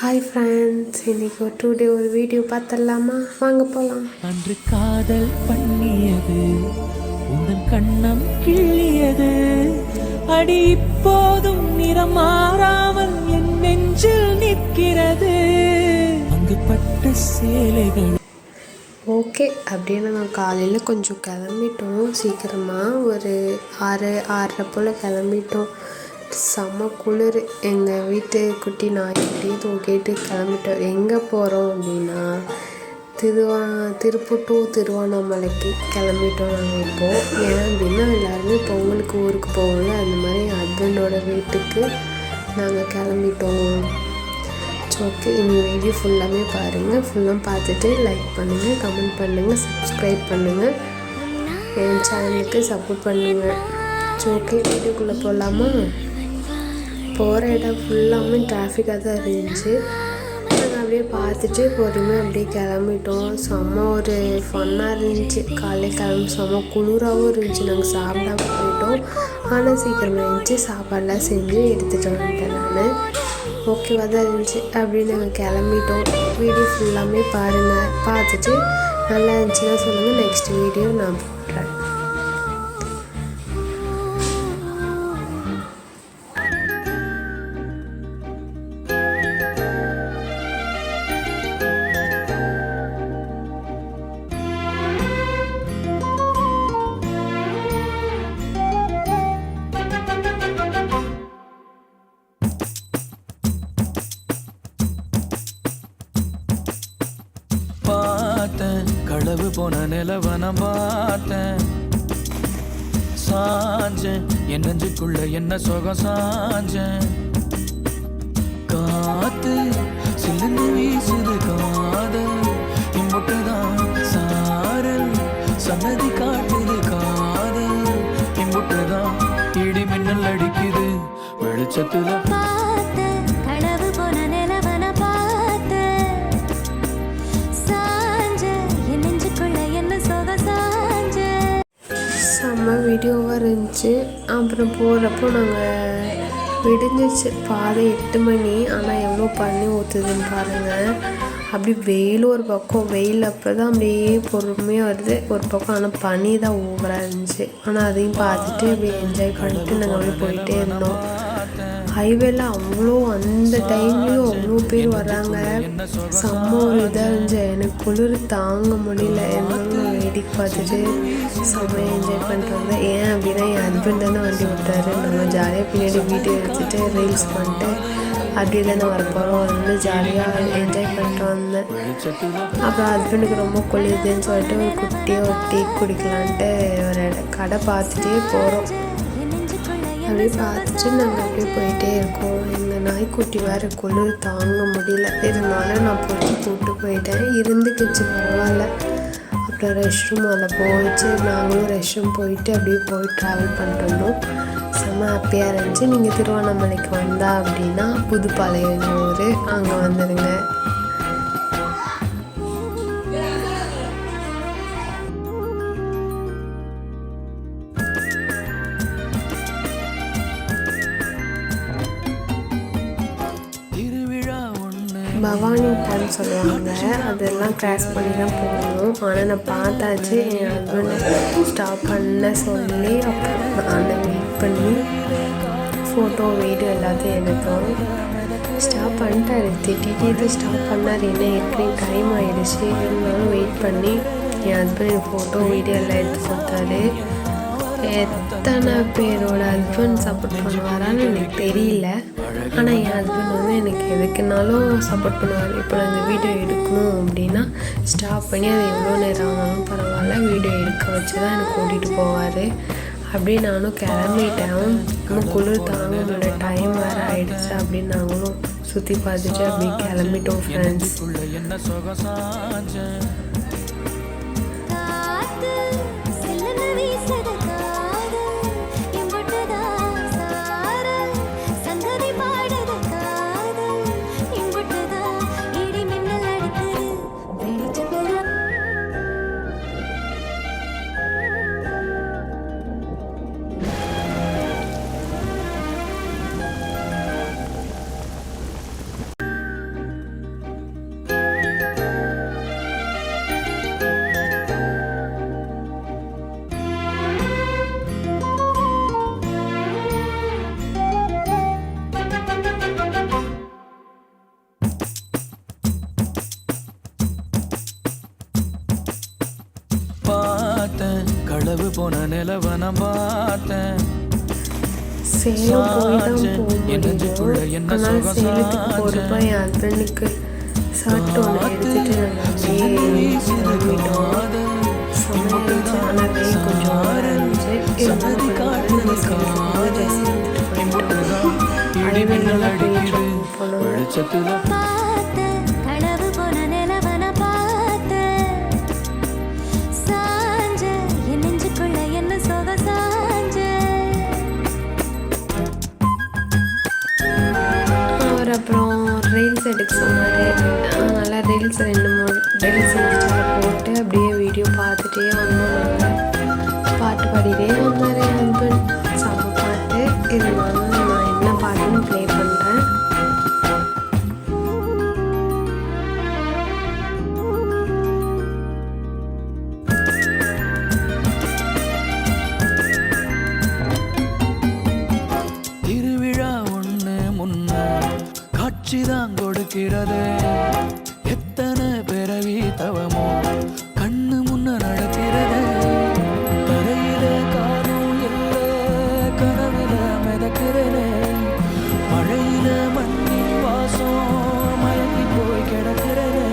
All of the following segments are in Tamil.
ஹாய் ஃப்ரெண்ட்ஸ், இன்றைக்கி ஒரு 2 டே ஒரு வீடியோ பார்த்துடலாமா? வாங்க போகலாம். அன்று காதல் பண்ணியது உந்தன் கண்ணம் கிள்ளியது, அடி இப்போதும் நிறம் மாறாமல் என் நெஞ்சில் நிற்கிறது அங்கு பட்ட சேலைகள். ஓகே, அப்படியே நாங்கள் காலையில் கொஞ்சம் கிளம்பிட்டோம். சீக்கிரமாக ஒரு 6:30 போல் கிளம்பிட்டோம். செம்ம குளிர். எங்கள் வீட்டு குட்டி நாய்க்குட்டியும் தூக்கிட்டு கிளம்பிட்டோம். எங்கே போகிறோம் அப்படின்னா திருப்பூர் டு திருவண்ணாமலைக்கு கிளம்பிட்டோம் நாங்கள் இப்போது. ஏன் அப்படின்னா எல்லாருமே பொங்கலுக்கு ஊருக்கு போவாங்க. அந்த மாதிரி என் ஹஸ்பண்டோட வீட்டுக்கு நாங்கள் கிளம்பிட்டோம். ஓகே, இந்த வீடியோ ஃபுல்லாமே பாருங்கள். ஃபுல்லாக பார்த்துட்டு லைக் பண்ணுங்கள், கமெண்ட் பண்ணுங்கள், சப்ஸ்கிரைப் பண்ணுங்கள், என் சேனலுக்கு சப்போர்ட் பண்ணுங்கள். ஓகே, வீடியோக்குள்ளே போகலாமா? போகிற இடம் ஃபுல்லாமே டிராஃபிக்காக தான் இருந்துச்சு. நாங்கள் அப்படியே பார்த்துட்டு பொறுமையாக அப்படியே கிளம்பிட்டோம். செம்ம ஒரு ஃபன்னாக இருந்துச்சு. காலையில் கிளம்பி செம்ம குளிராகவும் இருந்துச்சு. நாங்கள் சாப்பிடாம போயிட்டோம். ஆனால் சீக்கிரமாக இருந்துச்சு. சாப்பாடெலாம் செஞ்சு எடுத்துகிட்டு வந்துட்டேன் நான். ஓகேவாக தான் இருந்துச்சு. அப்படியே நாங்கள் கிளம்பிட்டோம். வீடியோ ஃபுல்லாமே பாருங்கள். பார்த்துட்டு நல்லா இருந்துச்சுன்னா சொல்லுங்கள். நெக்ஸ்ட் வீடியோ நான் போடுறேன். களவு போன நிலவன பார்த்தேன், சாஞ்சேன் என் நெஞ்சுக்குள்ள என்ன சுகம் சாஞ்சேன். காத்து சில்லுன்னு வீசுது காதல் இம்புட்டுதான் சாரல் சன்னதி காட்டுது காதல் இம்புட்டுதான் இடி மின்னல் அடிக்குது வெளிச்சத்துல. செம்ம வீடியோவாக இருந்துச்சு. அப்புறம் போகிறப்போ நாங்கள் விடிஞ்சிச்சு. பாதை 8 மணி. ஆனால் எவ்வளோ பண்ணி ஊற்றுதுன்னு பாருங்கள். அப்படி வெயில் ஒரு பக்கம், வெயில் அப்போ தான் அப்படியே பொறுமையாக வருது ஒரு பக்கம். ஆனால் பனி தான் ஓவராக இருந்துச்சு. ஆனால் அதையும் பார்த்துட்டு அப்படியே என்ஜாய் பண்ணிட்டு நாங்கள் அப்படியே போயிட்டே இருந்தோம். ஹைவேல அவ்வளோ அந்த டைம்லேயும் அவ்வளோ பேர் வராங்க. செம்ம ஒரு இதாக இருந்துச்சு. எனக்கு குளிர் தாங்க முடியல. இருந்தாலும் வேடிக்கை பார்த்துட்டு செம்மையாக என்ஜாய் பண்ணுறாங்க. ஏன் அப்படின்னா என் ஹஸ்பண்ட் தானே வண்டி விட்டாரு. நம்ம ஜாலியாக பின்னாடி வீடியோ எடுத்துகிட்டு ரீல்ஸ் பண்ணிட்டு அப்படியே தானே வரப்போகிறோம். அது வந்து ஜாலியாக என்ஜாய் பண்ணிட்டு வந்தேன். அப்புறம் ஹஸ்பண்டுக்கு ரொம்ப குளிருதுன்னு சொல்லிட்டு ஒரு குட்டியாக ஒரு டீ குடிக்கலான்ட்டு ஒரு கடை பார்த்துட்டே போகிறோம். அப்படியே பார்த்துட்டு நாங்கள் அப்படியே போயிட்டே இருக்கோம். எங்கள் நாய்க்குட்டி வேறு குளிர் தாங்க முடியல. இருந்தாலும் நான் கூப்பிட்டு போயிட்டேன். இருந்துக்கிச்சு, பரவாயில்ல. அப்புறம் ரெஸ்ட் ரூம் அதில் போயிடுச்சு. நாங்களும் ரெஸ்ட் ரூம் போயிட்டு அப்படியே போய் ட்ராவல் பண்ணிட்டு செம்ம ஹாப்பியாக இருந்துச்சு. நீங்கள் திருவண்ணாமலைக்கு வந்தா அப்படின்னா புதுப்பாளையம் ஊர், அங்கே வந்துடுங்க. பவானி டான்னு சொல்லுவாங்க. அதெல்லாம் கிராஸ் பண்ணி தான் போகணும். ஆனால் நான் பார்த்தாச்சு. என் ஹஸ்பண்டை ஸ்டாப் பண்ண சொல்லி அப்புறம் நான் வெயிட் பண்ணி ஃபோட்டோ வீடியோ எல்லாத்தையும் எடுத்தோம். ஸ்டாப் பண்ணிட்டாரு. திட்டிகிட்டு ஸ்டாப் பண்ணார். என்ன ஏற்கனவே டைம் ஆகிடுச்சு. இருந்தாலும் வெயிட் பண்ணி என் ஹஸ்பண்ட் ஃபோட்டோ வீடியோ எல்லாம் எடுத்து கொடுத்தாரு. எத்தனை பேரோட ஹஸ்பண்ட் சப்போர்ட் பண்ணுவாரான்னு எனக்கு தெரியல. ஆனால் என் ஹஸ்பண்ட் வந்து எனக்கு எதுக்குனாலும் சப்போர்ட் பண்ணுவார். இப்போ நான் இந்த வீடியோ எடுக்கணும் அப்படின்னா ஸ்டாப் பண்ணி அது எவ்வளோ நேரம் ஆனாலும் பரவாயில்ல வீடியோ எடுக்க வச்சு தான் எனக்கு கூட்டிகிட்டு போவார். அப்படியே நானும் கிளம்பிட்டேன். நம்ம குளிர் தாங்க முடியல, டைம் வேறு ஆகிடுச்சு. அப்படின்னு நாங்களும் சுற்றி பார்த்துட்டு அப்படியே கிளம்பிட்டோம் ஃப்ரெண்ட்ஸ். களவு போன நிலவ நான் பார்த்தேன். சேலம் போய் தான் போக முடியும். ஆனால் சேலத்துக்கு போகிறப்ப என் ஹஸ்பண்டுக்கு ஷர்ட் ஒன்று எடுத்துகிட்டு நாங்கள் கிளம்பிட்டோம். சமைச்சு ஆனால் வெயில் கொஞ்சம் ஓவராக இருந்துச்சு. இருந்தாலும் ட்ரெஸ் எடுத்துகிட்டு போயிட்டோம். ஹைவேலாம் போயிட்டு போனோம். அப்புறம் ரீல்ஸ் எடுக்க சொன்னார். அதனால் ரீல்ஸ் 2-3 ரீல்ஸ் இன்ஸ்டாவில் போட்டு அப்படியே வீடியோ பார்த்துட்டே வந்தோம். நாங்கள் பாட்டு பாடிட்டே வந்தார் என் ஹஸ்பண்ட். செம்ம பாட்டு. இருந்தாலும் நான் என்ன பாட்டுன்னு ப்ளே பண்ணுறேன். திருவிழா ஒன்று முன்ன காட்சிதான் கொடுக்கிறது. எத்தனை பிறவி தவமோ கண்ணு முன்ன நடக்கிறது. கரையில காரும் இல்ல கனவுல மிதக்கிறது. மழையில மண்ணின் வாசம் மயங்கி போய் கிடக்கிறது.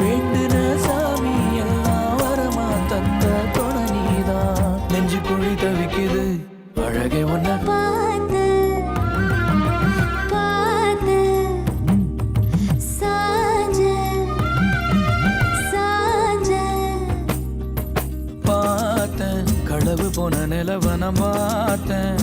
வேண்டுன சாமி எல்லாம் வரமா தந்த துணை நீதான். நெஞ்சு குழி தவிக்குது அழகே ஒன்ன களவு போன நிலவ நான் பார்த்தேன்.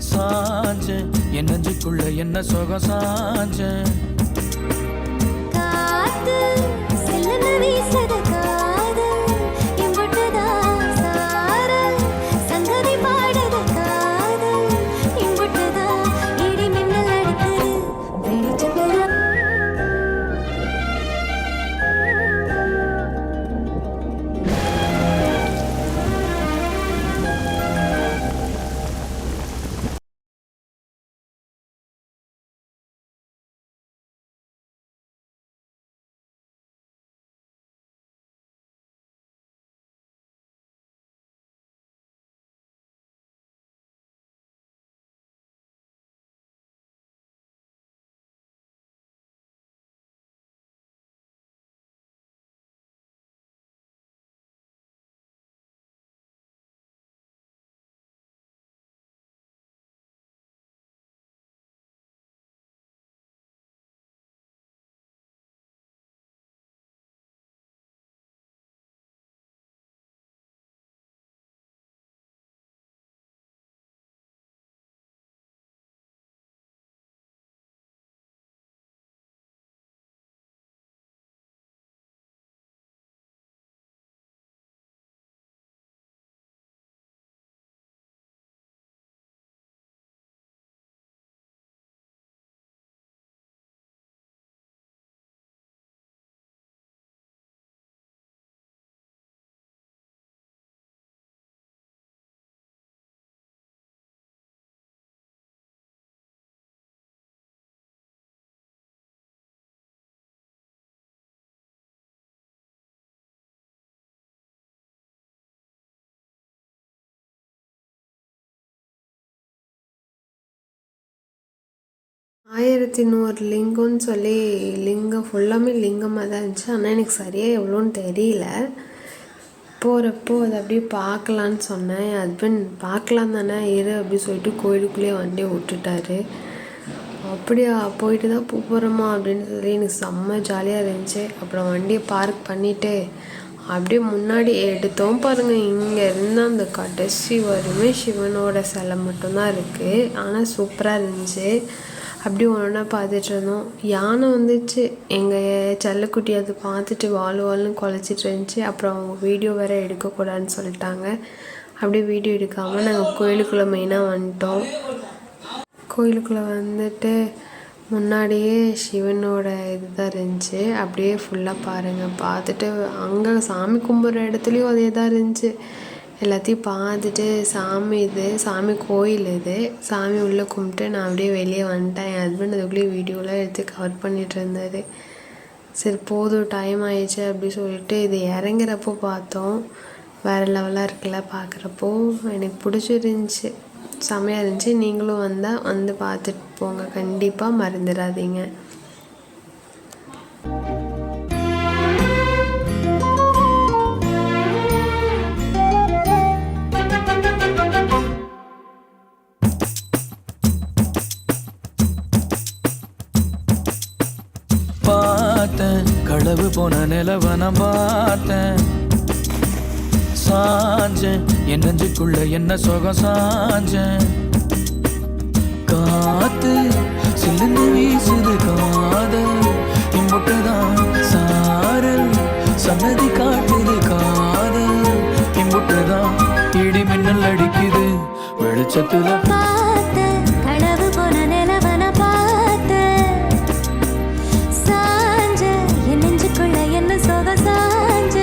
சாஞ்சேன் என் நெஞ்சுக்குள்ள என்ன சுகம் சாஞ்சேன். ஆயிரத்தி 100 லிங்கம்னு சொல்லி லிங்கம் ஃபுல்லாமே லிங்கமாக தான் இருந்துச்சு. ஆனால் எனக்கு சரியாக எவ்வளோன்னு தெரியல. போகிறப்போ அதை அப்படியே பார்க்கலான்னு சொன்னேன். என் ஹஸ்பண்ட் பார்க்கலாம் தானே இரு அப்படி சொல்லிட்டு கோயிலுக்குள்ளேயே வண்டியை விட்டுட்டாரு. அப்படியா போயிட்டு தான் போகிறோமா அப்படின்னு சொல்லி எனக்கு செம்ம ஜாலியாக இருந்துச்சு. அப்புறம் வண்டியை பார்க் பண்ணிவிட்டு அப்படியே முன்னாடி எடுத்தோம் பாருங்கள். இங்கே இருந்தால் அந்த கடைசி வரையுமே சிவனோட சிலை மட்டும்தான் இருக்குது. ஆனால் சூப்பராக இருந்துச்சு. அப்படி ஒன்றா பார்த்துட்டு இருந்தோம். யானை வந்துச்சு. எங்கள் செல்லக்குட்டி அதை பார்த்துட்டு வாழ்னு குலைச்சிட்டு இருந்துச்சு. அப்புறம் அவங்க வீடியோ வேறு எடுக்கக்கூடாதுன்னு சொல்லிட்டாங்க. அப்படியே வீடியோ எடுக்காமல் நாங்கள் கோயிலுக்குள்ளே மெயினாக வந்துட்டோம். கோயிலுக்குள்ளே வந்துட்டு முன்னாடியே சிவனோட இதுதான் இருந்துச்சு. அப்படியே ஃபுல்லாக பாருங்கள். பார்த்துட்டு அங்கே சாமி கும்பிட்ற இடத்துலையும் அதே தான் இருந்துச்சு. எல்லாத்தையும் பார்த்துட்டு சாமி கோயில் இது சாமி உள்ளே கும்பிட்டு நான் அப்படியே வெளியே வந்துட்டேன். என் ஹஸ்பண்ட் அதுக்குள்ளேயே வீடியோலாம் எடுத்து கவர் பண்ணிகிட்டு இருந்தார். சரி போதும் டைம் ஆயிடுச்சு அப்படி சொல்லிட்டு இது இறங்குறப்போ பார்த்தோம். வேறு லெவலாக இருக்குல்ல பார்க்குறப்போ. எனக்கு பிடிச்சிருந்துச்சி, செமையாக இருந்துச்சு. நீங்களும் வந்தால் வந்து பார்த்துட்டு போங்க, கண்டிப்பாக மறந்துடாதீங்க. பார்த்தேன் களவு போன நிலவன பார்த்தேன், சாஞ்சேன் என் நெஞ்சுக்குள்ள என்ன சுகம் சாஞ்சேன். காத்து சில்லுன்னு வீசுது காதல், இம்புட்டுதான் சாரல் சன்னதி காட்டுது காதல், இம்புட்டுதான் இடி மின்னல் அடிக்குது வெளிச்சத்துல. களவு போன நிலவன பார்த்த, சாஞ்ச என் நெஞ்சுக்குள்ள என்ன சோக சாஞ்ச.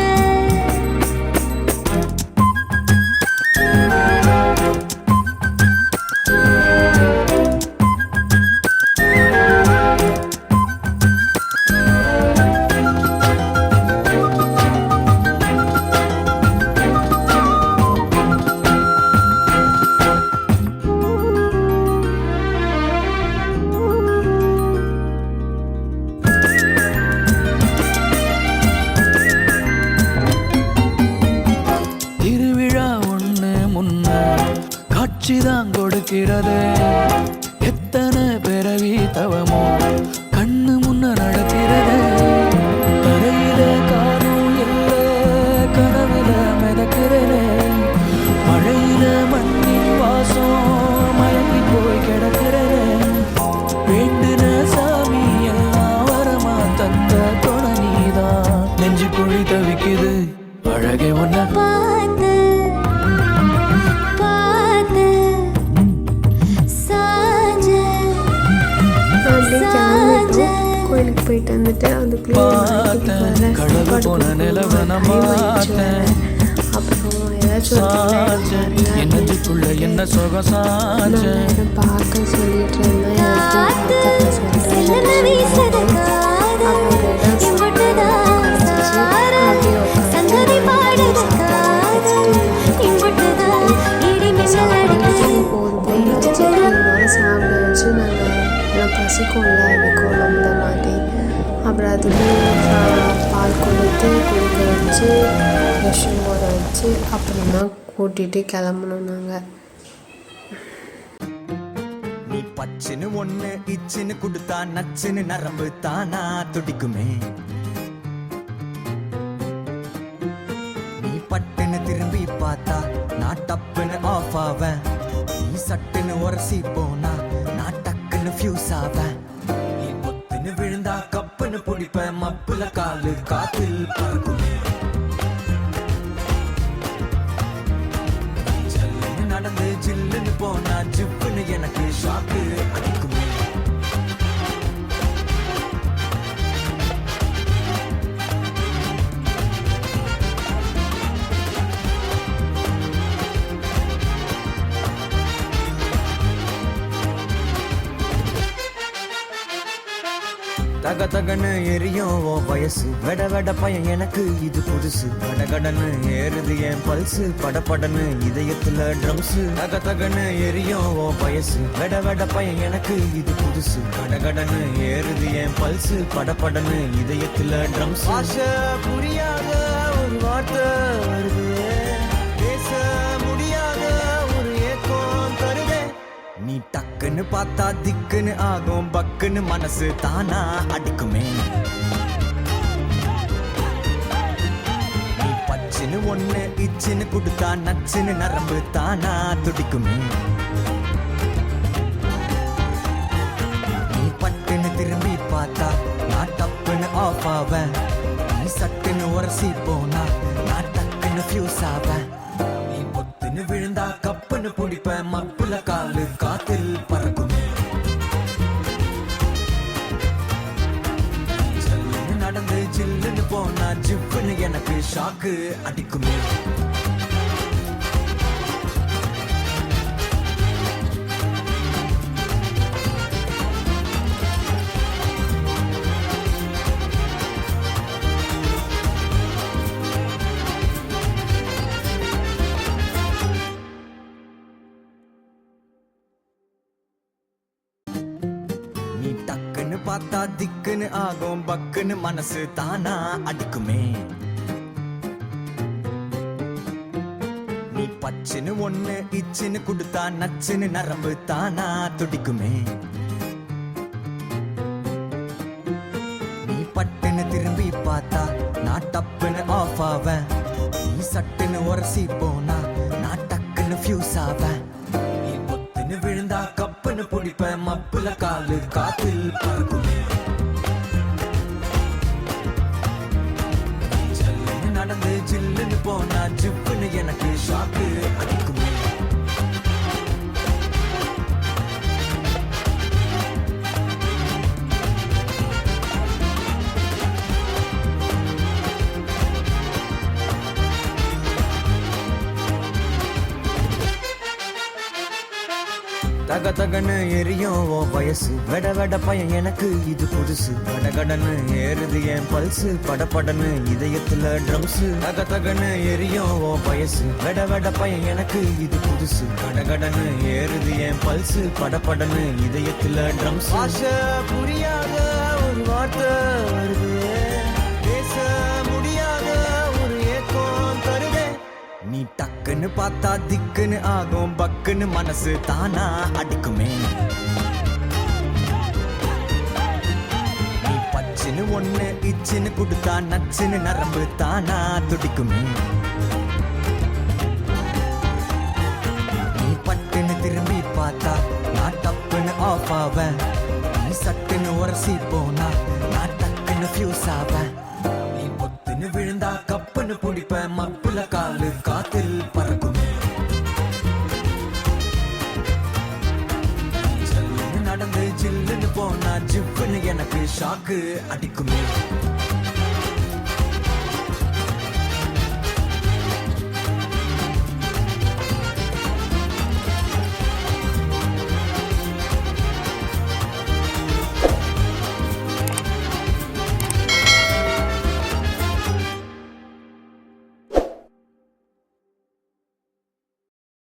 காட்சிதான் கொடுக்கிறது, எத்தனை பிறவி தவமோ கண்ணு முன்ன நடக்கிறது. கரையில காரும் இல்ல கனவுல மிதக்கிறது, மழையில மண்ணின் வாசம் மயங்கி போய் கிடக்கிறது. வேண்டுன சாமி எல்லாம் வரமா தந்த துணை நீதான், நெஞ்சு குழி தவிக்குது அழகே ஒன்ன பார்த்து கோயிலுக்கு போயிட்டு வந்துட்டு பார்த்தேன் கடவு போன நிலவன பார்த்தேன், அப்புறம் ஏதாச்சும் என் நெஞ்சுக்குள்ள என்ன சுகம் சாஞ்சேன். பார்க்க சொல்லிட்டு இருந்தேன். சாப்பிட வச்சு நாங்கள் பசிக்கும்ல இருக்கும் நம்மள மாதிரி. அப்புறம் அதுக்கு பால் கொடுத்து குடிக்க வச்சு விஷம் போட வச்சு அப்புறம் தான் கூட்டிகிட்டு கிளம்பணும் நாங்கள். நீ பச்சுன்னு ஒண்ணு இச்சுன்னு கொடுத்தா நச்சுன்னு நரம்பு தானா துடிக்குமே. நீ பட்டுன்னு திரும்பி பார்த்தா நான் டப்புன்னு ஆஃப் ஆவேன். நீ சட்டுன்னு உரசி போனா நான் டக்குன்னு ஃபியூஸ் ஆவேன். நீ பொத்துன்னு விழுந்தா கப்புன்னு பிடிப்பேன், மப்புல காலு காத்தில் பறக்குமே. ஜல்லுன்னு நடந்து ஜில்லுன்னு போனா ஜிப்புன்னு எனக்கு ஷாக்கு அடிக்குமே. தக தகன்னு எரியும் ஓ வயசு, வெட வெட பையன் எனக்கு இது புதுசு. கடகடன்னு ஏறுது என் பல்சு, படபடன்னு இதயத்துல ட்ரம்ஸ். தக தகன்னு எரியும் ஓ வயசு, வெட வெட பையன் எனக்கு இது புதுசு. கடகடன்னு ஏறுது என் பல்சு, படபடன்னு இதயத்துல ட்ரம்ஸ். ஆசை புரியாத ஒரு வார்த்தை வருது, பேச முடியாத ஒரு ஏக்கம் தருதே. நீ டக்குன்னு பார்த்தா திக்குன்னு ஆகும், பக்குன்னு மனசு தானா அடிக்குமே. நீ பச்சுன்னு ஒண்ணு இச்சுன்னு கொடுத்தா நச்சுன்னு நரம்பு தானா துடிக்குமே. நீ பட்டுன்னு திரும்பி பார்த்தா நான் டப்புன்னு ஆஃப் ஆவேன். நீ சட்டுன்னு உரசி போனா நான் டக்குன்னு ஃபியூஸ் ஆவேன். நீ பொத்துன்னு விழுந்தா கப்புன்னு பிடிப்பேன், மப்புல காலு காத்தில் பறக்குமே. ஜல்லுன்னு நடந்து ஜில்லுன்னு போனா ஜிப்புன்னு எனக்கு ஷாக்கு அடிக்குமே. நீ டக்குன்னு பார்த்தா திக்குன்னு ஆகும் பக்குன்னு மனசு தானா அடிக்குமே நீ பச்சுன்னு ஒண்ணு இச்சுன்னு கொடுத்தா நச்சுன்னு நரம்பு தானா துடிக்குமே நீ பட்டுன்னு திரும்பி பார்த்தா நான் டப்புன்னு ஆஃப் ஆவேன் நீ சட்டுன்னு உரசி போனா நான் டக்குன்னு ஃபியூஸ் ஆவேன் நீ பொத்துன்னு விழுந்தா கப்புன்னு பிடிப்பேன் மப்புல காலு காத்தில் பறக்குமே ஜல்லுன்னு நடந்து ஜில்லுன்னு போனா ஜிப்புன்னு எனக்கு ஷாக்கு அடிக்குமே தக தகன்னு எரியும் ஓ வயசு வெட வெட பையன் எனக்கு இது புதுசு கடகடன்னு ஏறுது என் பல்சு படபடன்னு இதயத்துல ட்ரம்ஸ் தக தகன்னு எரியும் ஓ வயசு வெட வெட பையன் எனக்கு இது புதுசு கடகடன்னு ஏறுது என் பல்சு படபடன்னு இதயத்துல ட்ரம்ஸ் ஆசை புரியாத ஒரு வார்த்தை வருது பேச முடியாத ஒரு ஏக்கம் தருதே நீ டக்குன்னு பார்த்தா திக்குன்னு ஆகும் பக்குன்னு மனசு தானா அடிக்குமே நீ பச்சுன்னு ஒண்ணு இச்சுன்னு கொடுத்தா நச்சுன்னு நரம்பு தானா துடிக்குமே நீ பட்டுன்னு திரும்பி பார்த்தா நான் டப்புன்னு ஆஃப் ஆவேன் நீ சட்டுன்னு உரசி போனா நான் டக்குன்னு ஃபியூஸ் ஆவேன் நீ பொத்துன்னு விழுந்தா கப்புன்னு பிடிப்பேன் மப்புல காலு காத்தில் பறக்குமே ஜல்லுன்னு நடந்து ஜில்லுன்னு போனா ஜிப்புன்னு எனக்கு ஷாக்கு அடிக்குமே